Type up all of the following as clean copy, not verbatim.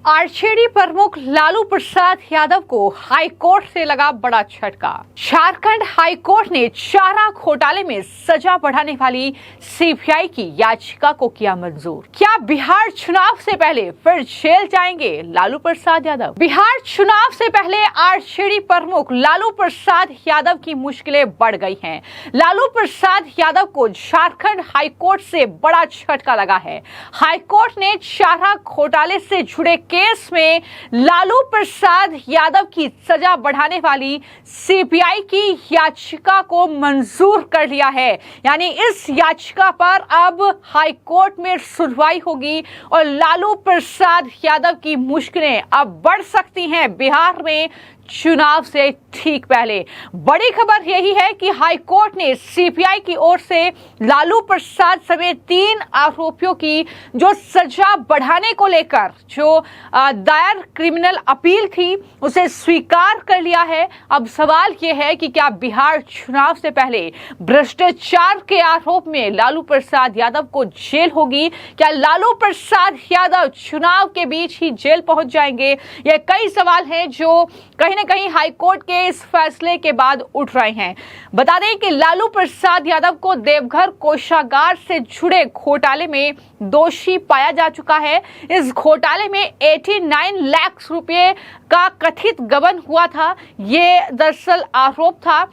RJD प्रमुख लालू प्रसाद यादव को high court से लगा बड़ा झटका। झारखंड हाईकोर्ट ने चारा घोटाले में सजा बढ़ाने वाली सीबीआई की याचिका को किया मंजूर। क्या बिहार चुनाव से पहले फिर जेल जाएंगे लालू प्रसाद यादव? बिहार चुनाव से पहले आरजेडी प्रमुख लालू प्रसाद यादव की मुश्किलें बढ़ गई हैं। लालू प्रसाद यादव को झारखंड हाईकोर्ट से बड़ा झटका लगा है। हाईकोर्ट ने चारा घोटाले से जुड़े केस में लालू प्रसाद यादव की सजा बढ़ाने वाली सीबीआई की याचिका को मंजूर कर लिया है। यानी इस याचिका पर अब हाईकोर्ट में सुनवाई होगी और लालू प्रसाद यादव की मुश्किलें अब बढ़ सकती हैं बिहार में चुनाव से ठीक पहले। बड़ी खबर यही है कि हाईकोर्ट ने सीबीआई की ओर से लालू प्रसाद समेत 3 आरोपियों की जो सजा बढ़ाने को लेकर जो दायर क्रिमिनल अपील थी उसे स्वीकार कर लिया है। अब सवाल यह है कि क्या बिहार चुनाव से पहले भ्रष्टाचार के आरोप में लालू प्रसाद यादव को जेल होगी? क्या लालू प्रसाद यादव चुनाव के बीच ही जेल पहुंच जाएंगे? ये कई सवाल हैं जो कहीं न कहीं हाईकोर्ट के इस फैसले के बाद उठ रहे हैं। बता दें कि लालू प्रसाद यादव को देवघर कोषागार से जुड़े घोटाले में दोषी पाया जा चुका है। इस घोटाले में 89 लाख रुपए का कथित गबन हुआ था। ये दरअसल आरोप था।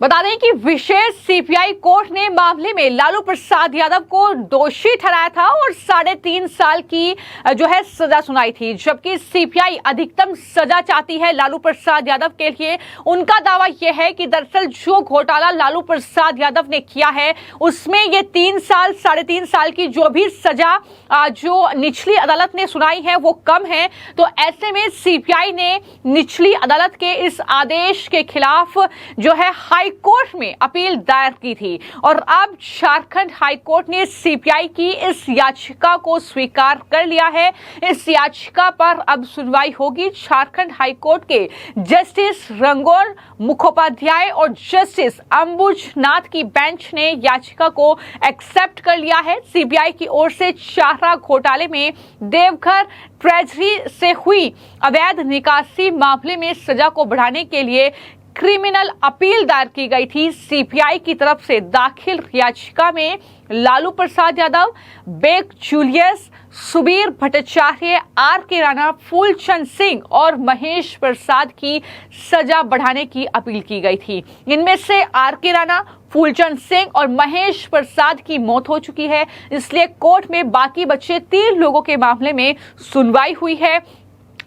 बता दें कि विशेष सीबीआई कोर्ट ने मामले में लालू प्रसाद यादव को दोषी ठहराया था और 3.5 साल की जो है सजा सुनाई थी, जबकि सीबीआई अधिकतम सजा चाहती है लालू प्रसाद यादव के लिए। उनका दावा यह है कि दरअसल जो घोटाला लालू प्रसाद यादव ने किया है उसमें ये 3 साल 3.5 साल की जो भी सजा जो निचली अदालत ने सुनाई है वो कम है। तो ऐसे में सीबीआई ने निचली अदालत के इस आदेश के खिलाफ जो है हाईकोर्ट में अपील दायर की थी और अब झारखंड हाईकोर्ट ने सीबीआई की इस याचिका को स्वीकार कर लिया है। इस याचिका पर अब सुनवाई होगी। झारखंड हाईकोर्ट के जस्टिस रंगोन मुखोपाध्याय और जस्टिस अंबुजनाथ की बेंच ने याचिका को एक्सेप्ट कर लिया है। सीबीआई की ओर से चारा घोटाले में देवघर ट्रेजरी से हुई अवैध निकासी मामले में सजा को बढ़ाने के लिए क्रिमिनल अपील दायर की गई थी। सीबीआई की तरफ से दाखिल याचिका में लालू प्रसाद यादव, बेक जूलियस, सुबीर भट्टाचार्य, आर के राणा, फूलचंद सिंह और महेश प्रसाद की सजा बढ़ाने की अपील की गई थी। इनमें से आर के राणा, फूलचंद सिंह और महेश प्रसाद की मौत हो चुकी है, इसलिए कोर्ट में बाकी बचे 3 लोगों के मामले में सुनवाई हुई है।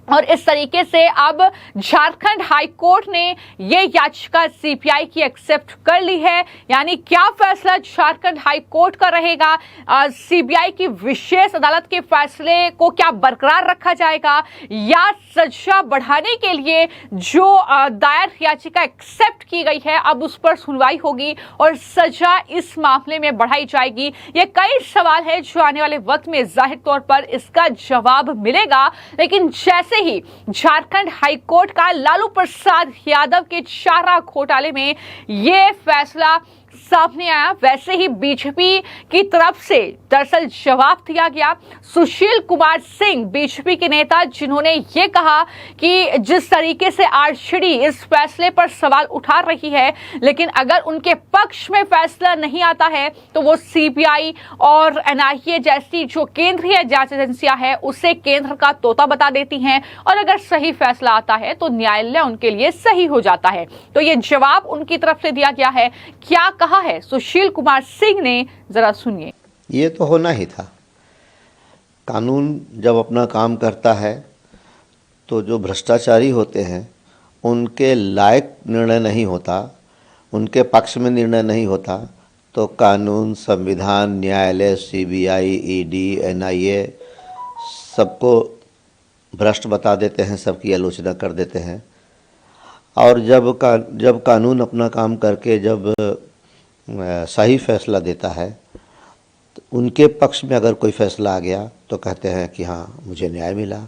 और इस तरीके से अब झारखंड हाईकोर्ट ने ये याचिका सीबीआई की एक्सेप्ट कर ली है। यानी क्या फैसला झारखंड हाईकोर्ट का रहेगा? सीबीआई की विशेष अदालत के फैसले को क्या बरकरार रखा जाएगा या सजा बढ़ाने के लिए जो दायर याचिका एक्सेप्ट की गई है अब उस पर सुनवाई होगी और सजा इस मामले में बढ़ाई जाएगी? ये कई सवाल है जो आने वाले वक्त में जाहिर तौर पर इसका जवाब मिलेगा। लेकिन जैसे ही झारखंड हाईकोर्ट का लालू प्रसाद यादव के चारा घोटाले में ये फैसला सामने आया, वैसे ही बीजेपी की तरफ से दरअसल जवाब दिया गया। सुशील कुमार सिंह बीजेपी के नेता, जिन्होंने ये कहा कि जिस तरीके से आरजेडी इस फैसले पर सवाल उठा रही है, लेकिन अगर उनके पक्ष में फैसला नहीं आता है तो वो सीबीआई और एनआईए जैसी जो केंद्रीय जांच एजेंसियां हैं उसे केंद्र का तोता बता देती हैं और अगर सही फैसला आता है तो न्यायालय उनके लिए सही हो जाता है। तो ये जवाब उनकी तरफ से दिया गया है। क्या कहा है सुशील कुमार सिंह ने, जरा सुनिए। ये तो होना ही था। कानून जब अपना काम करता है तो जो भ्रष्टाचारी होते हैं उनके लायक निर्णय नहीं होता, उनके पक्ष में निर्णय नहीं होता तो कानून, संविधान, न्यायालय, सीबीआई, ईडी, एनआईए सबको भ्रष्ट बता देते हैं, सबकी आलोचना कर देते हैं। और जब कानून अपना काम करके जब सही फैसला देता है तो उनके पक्ष में अगर कोई फैसला आ गया तो कहते हैं कि हाँ मुझे न्याय मिला।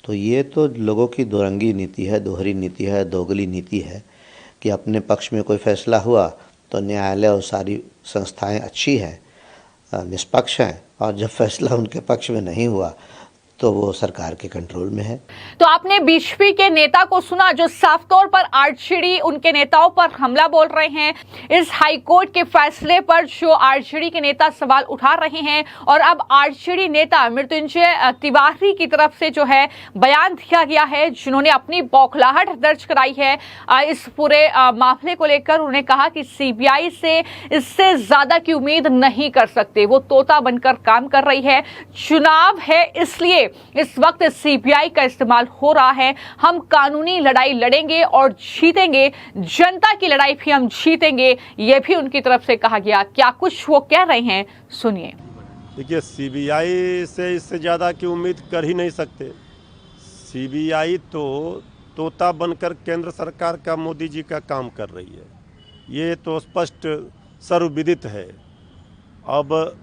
तो ये तो लोगों की दोरंगी नीति है, दोहरी नीति है, दोगली नीति है कि अपने पक्ष में कोई फैसला हुआ तो न्यायालय और सारी संस्थाएं अच्छी हैं, निष्पक्ष हैं, और जब फैसला उनके पक्ष में नहीं हुआ तो वो सरकार के कंट्रोल में है। तो आपने बीजेपी के नेता को सुना जो साफ तौर पर आरजेडी उनके नेताओं पर हमला बोल रहे हैं। इस हाईकोर्ट के फैसले पर जो आरजेडी के नेता सवाल उठा रहे हैं और अब आरजेडी नेता मृत्युंजय तिवारी की तरफ से जो है बयान दिया गया है, जिन्होंने अपनी बौखलाहट दर्ज कराई है इस पूरे मामले को लेकर। उन्होंने कहा कि सीबीआई से इससे ज्यादा की उम्मीद नहीं कर सकते, वो तोता बनकर काम कर रही है। चुनाव है इसलिए इस वक्त सीबीआई का इस्तेमाल हो रहा है। हम कानूनी लड़ाई लड़ेंगे और जीतेंगे, जनता की लड़ाई भी हम जीतेंगे, ये भी उनकी तरफ से कहा गया। क्या कुछ वो कह रहे हैं, सुनिए। देखिए, सीबीआई से इससे ज़्यादा की उम्मीद कर ही नहीं सकते। सीबीआई तो तोता बनकर केंद्र सरकार का मोदी जी का काम कर रही है, ये तो स्पष्ट सर्वविदित है। अब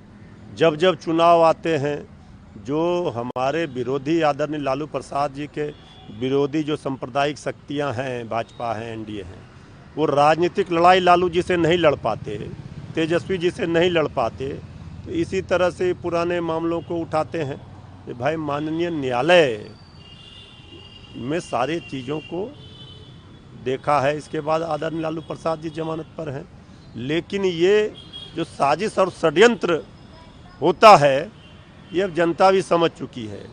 जब जब चुनाव आते हैं, जो हमारे विरोधी आदरणीय लालू प्रसाद जी के विरोधी जो सांप्रदायिक शक्तियां हैं, भाजपा हैं, एनडीए हैं, वो राजनीतिक लड़ाई लालू जी से नहीं लड़ पाते, तेजस्वी जी से नहीं लड़ पाते, तो इसी तरह से पुराने मामलों को उठाते हैं कि भाई माननीय न्यायालय में सारी चीज़ों को देखा है, इसके बाद आदरणीय लालू प्रसाद जी जमानत पर हैं। लेकिन ये जो साजिश और षड्यंत्र होता है, ये अब जनता भी समझ चुकी है।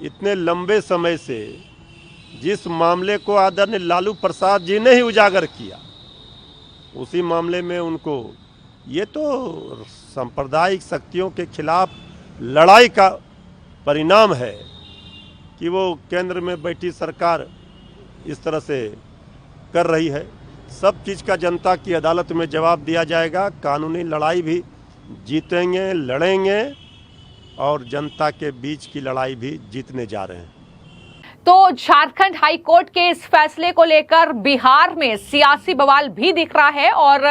इतने लंबे समय से जिस मामले को आदरणीय लालू प्रसाद जी ने ही उजागर किया, उसी मामले में उनको ये तो सांप्रदायिक शक्तियों के खिलाफ लड़ाई का परिणाम है कि वो केंद्र में बैठी सरकार इस तरह से कर रही है। सब चीज़ का जनता की अदालत में जवाब दिया जाएगा। कानूनी लड़ाई भी जीतेंगे, लड़ेंगे और जनता के बीच की लड़ाई भी जीतने जा रहे हैं। तो झारखंड हाई कोर्ट के इस फैसले को लेकर बिहार में सियासी बवाल भी दिख रहा है और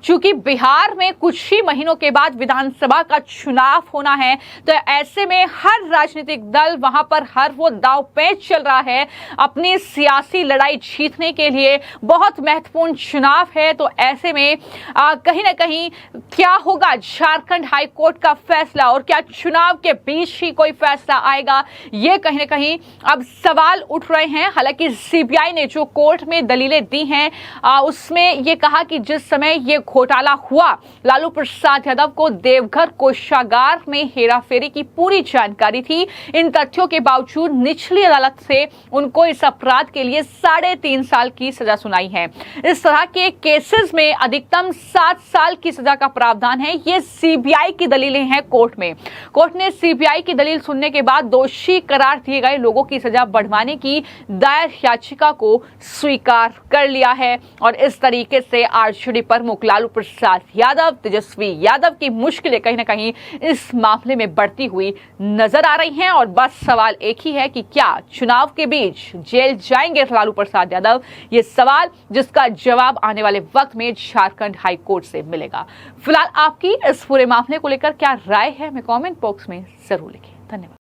चूंकि बिहार में कुछ ही महीनों के बाद विधानसभा का चुनाव होना है, तो ऐसे में हर राजनीतिक दल वहां पर हर वो दांव पेच चल रहा है अपनी सियासी लड़ाई जीतने के लिए। बहुत महत्वपूर्ण चुनाव है, तो ऐसे में कहीं ना कहीं क्या होगा झारखंड हाई कोर्ट का फैसला और क्या चुनाव के बीच ही कोई फैसला आएगा, ये कहीं ना कहीं अब सवाल उठ रहे हैं। हालांकि सीबीआई ने जो कोर्ट में दलीलें दी हैं उसमें यह कहा कि जिस समय यह घोटाला हुआ, लालू प्रसाद यादव को देवघर कोषागार में हेराफेरी की पूरी जानकारी थी। इन तथ्यों के बावजूद निचली अदालत से उनको इस अपराध के लिए 3.5 साल की सजा सुनाई है। इस तरह के केसेस में अधिकतम 7 साल की सजा का प्रावधान है। ये सीबीआई की दलीलें हैं कोर्ट में। कोर्ट ने सीबीआई की दलील सुनने के बाद दोषी करार दिए गए लोगों की सजा बढ़वाने की दायर याचिका को स्वीकार कर लिया है और इस तरीके से आरजेडी प्रमुख लालू प्रसाद यादव, तेजस्वी यादव की मुश्किलें कहीं ना कहीं इस मामले में बढ़ती हुई नजर आ रही हैं। और बस सवाल एक ही है कि क्या चुनाव के बीच जेल जाएंगे लालू प्रसाद यादव, ये सवाल जिसका जवाब आने वाले वक्त में झारखंड हाई कोर्ट से मिलेगा। फिलहाल आपकी इस पूरे मामले को लेकर क्या राय है, हमें कमेंट बॉक्स में जरूर लिखें। धन्यवाद।